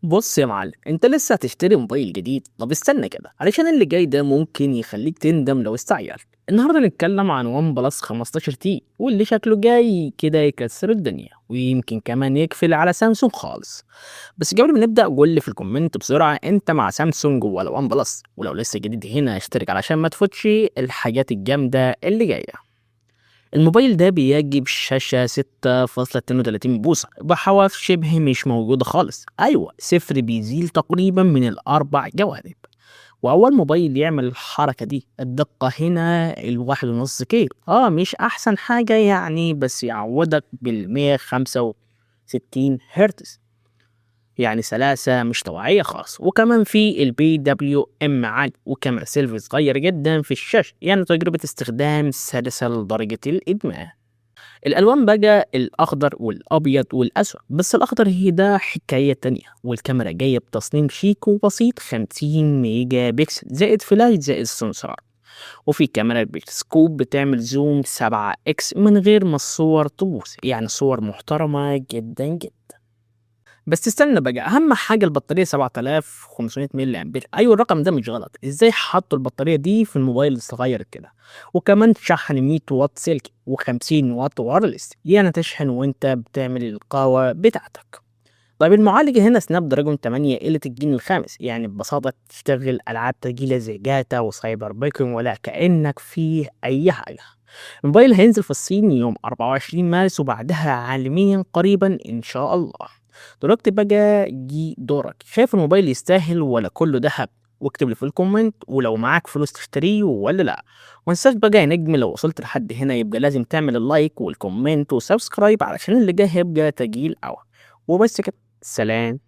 بص يا معلم، انت لسه هتشتري موبايل جديد؟ طب استنى كده علشان اللي جاي ده ممكن يخليك تندم لو استعجلت. النهارده نتكلم عن ون بلس 15 تي، واللي شكله جاي كده يكسر الدنيا ويمكن كمان يقفل على سامسونج خالص. بس قبل ما نبدا قول لي في الكومنت بسرعه، انت مع سامسونج ولا ون بلس؟ ولو لسه جديد هنا اشترك علشان ما تفوتش الحاجات الجامده اللي جايه. الموبايل ده بيجي بشاشة 6.32 بوصة بحواف شبه مش موجودة خالص، أيوة صفر بيزيل تقريبا من الأربع جوانب. وأول موبايل يعمل الحركة دي، الدقة هنا 1.5 كيلو، مش أحسن حاجة يعني، بس يعوضك 165 هرتز، يعني سلاسة مش طبيعية خالص. وكمان في البي دبليو ام عالي، وكاميرا سيلفي صغير جدا في الشاشة، يعني تجربة استخدام سلسة لدرجة الإدمان. الألوان بقى الأخضر والأبيض والأسود، بس الأخضر هي ده حكاية تانية. والكاميرا جاية بتصميم شيك وبسيط، 50 ميجا بكسل زائد فلاش زائد سنسور. وفي كاميرا بيكسكوب بتعمل زوم 7 اكس من غير ما الصور تبوظ، يعني صور محترمة جدا جدا. بس استنى بقى، اهم حاجه البطاريه 7500 ملي امبير. ايوه الرقم ده مش غلط، ازاي حطوا البطاريه دي في الموبايل الصغير كده؟ وكمان شحن 100 واط سلكي و50 واط وايرلس، يعني تشحن وانت بتعمل القهوه بتاعتك. طيب المعالج هنا سناب دراجون 8 قلة الجيل الخامس، يعني ببساطة تشتغل ألعاب تقيلة زي جاتا وسايبر بيكون ولا كأنك فيه أي حاجة. الموبايل هينزل في الصين يوم 24 مارس، وبعدها عالميا قريبا إن شاء الله. دلوقتي بقى جي دورك، شايف الموبايل يستاهل ولا كله دهب؟ واكتب لي في الكومنت ولو معاك فلوس تشتريه ولا لا. ومتنساش بقى يا نجم، لو وصلت لحد هنا يبقى لازم تعمل اللايك والكومنت وسبسكرايب علشان اللي جاي هيبقى تقيل أوي. وبس كده، سلام.